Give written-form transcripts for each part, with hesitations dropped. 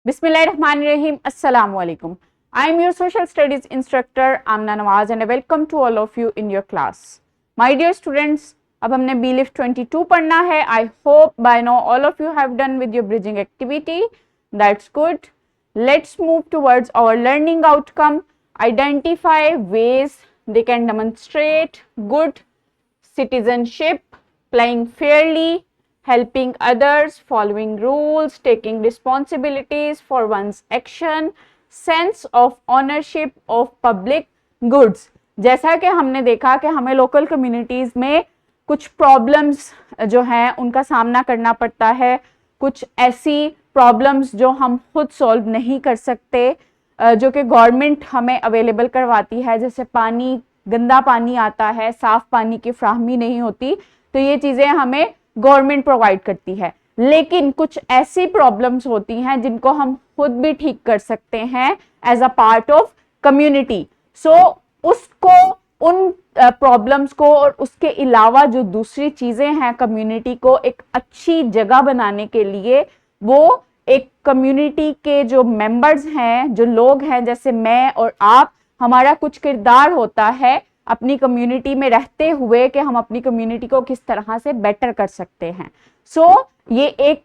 Bismillahirrahmanirrahim. Assalamu alaikum. I am your social studies instructor Amna Nawaz and I welcome to all of you in your class. My dear students, अब हमने BLIF 22 पढ़ना है. I hope by now all of you have done with your bridging activity. That's good. Let's move towards our learning outcome. Identify ways they can demonstrate good citizenship, playing fairly, helping others, following rules, taking responsibilities for one's action, sense of ownership of public goods. जैसा कि हमने देखा कि हमें local communities में कुछ problems जो हैं उनका सामना करना पड़ता है, कुछ ऐसी प्रॉब्लम्स जो हम खुद सॉल्व नहीं कर सकते, जो कि गवर्नमेंट हमें अवेलेबल करवाती है, जैसे पानी, गंदा पानी आता है, साफ पानी की फ्राहमी नहीं होती, तो ये चीज़ें हमें गवर्नमेंट प्रोवाइड करती है. लेकिन कुछ ऐसी प्रॉब्लम्स होती हैं जिनको हम खुद भी ठीक कर सकते हैं as a part of community. So उसको, उन प्रॉब्लम्स को और उसके अलावा जो दूसरी चीज़ें हैं कम्युनिटी को एक अच्छी जगह बनाने के लिए, वो एक कम्युनिटी के जो मेंबर्स हैं, जो लोग हैं, जैसे मैं और आप, हमारा कुछ किरदार होता है अपनी कम्युनिटी में रहते हुए कि हम अपनी कम्युनिटी को किस तरह से बेटर कर सकते हैं. सो ये एक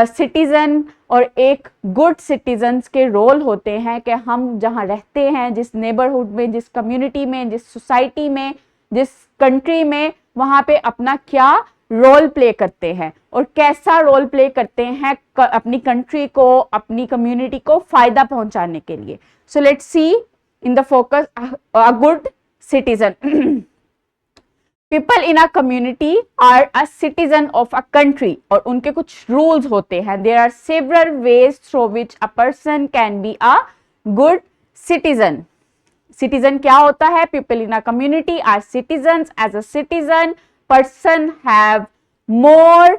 सिटीजन और एक गुड सिटीजन्स के रोल होते हैं कि हम जहाँ रहते हैं, जिस नेबरहुड में, जिस कम्युनिटी में, जिस सोसाइटी में, जिस कंट्री में, वहाँ पे अपना क्या रोल प्ले करते हैं और कैसा रोल प्ले करते हैं अपनी कंट्री को, अपनी कम्युनिटी को फायदा पहुंचाने के लिए. So let's see in the focus a good citizen. People in a community are a citizen of a country और उनके कुछ rules होते हैं. There are several ways through which a person can be a good citizen. Citizen क्या होता है? People in a community are citizens. As a citizen, person have more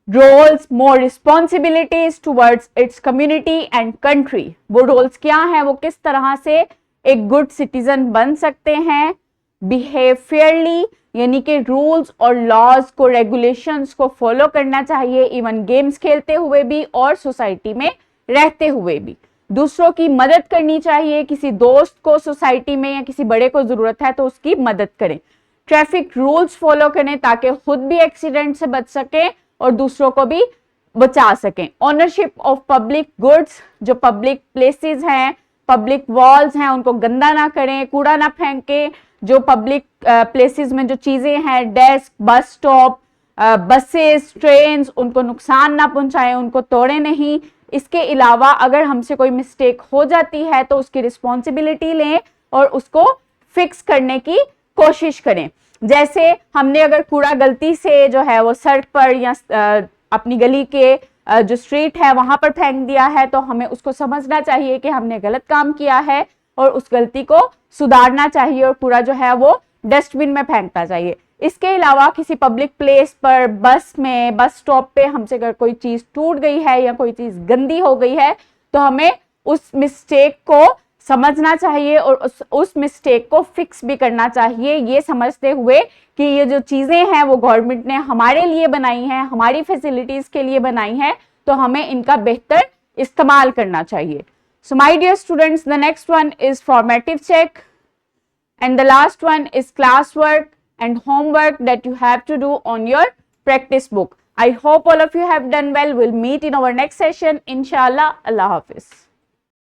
roles, more responsibilities towards its community and country. वो roles क्या हैं? वो किस तरह से एक गुड सिटीजन बन सकते हैं? बिहेव फेयरली, यानी कि रूल्स और लॉज को, रेगुलेशंस को फॉलो करना चाहिए, इवन गेम्स खेलते हुए भी और सोसाइटी में रहते हुए भी. दूसरों की मदद करनी चाहिए, किसी दोस्त को सोसाइटी में या किसी बड़े को जरूरत है तो उसकी मदद करें. ट्रैफिक रूल्स फॉलो करें ताकि खुद भी एक्सीडेंट से बच सकें और दूसरों को भी बचा सकें. ऑनरशिप ऑफ पब्लिक गुड्स, जो पब्लिक प्लेसेस हैं, पब्लिक वॉल्स हैं, उनको गंदा ना करें, कूड़ा ना फेंकें. जो पब्लिक प्लेसेस में जो चीज़ें हैं, desk, bus stop, buses, trains, उनको नुकसान ना पहुंचाएं, उनको तोड़ें नहीं. इसके अलावा अगर हमसे कोई मिस्टेक हो जाती है तो उसकी रिस्पॉन्सिबिलिटी लें और उसको फिक्स करने की कोशिश करें. जैसे हमने अगर कूड़ा गलती से जो है वो सड़क पर या अपनी गली के जो स्ट्रीट है वहां पर फेंक दिया है, तो हमें उसको समझना चाहिए कि हमने गलत काम किया है और उस गलती को सुधारना चाहिए और पूरा जो है वो डस्टबिन में फेंकना चाहिए. इसके अलावा किसी पब्लिक प्लेस पर, बस में, बस स्टॉप पे हमसे अगर कोई चीज टूट गई है या कोई चीज गंदी हो गई है तो हमें उस मिस्टेक को समझना चाहिए और उस मिस्टेक को फिक्स भी करना चाहिए, ये समझते हुए कि ये जो चीज़ें हैं वो गवर्नमेंट ने हमारे लिए बनाई हैं, हमारी फैसिलिटीज़ के लिए बनाई हैं, तो हमें इनका बेहतर इस्तेमाल करना चाहिए. So my dear students, the next one is formative check and the last one is class work and homework that you have to do on your practice book. I hope all of you have done well. We'll meet in our next session. Inshallah. Allah Hafiz.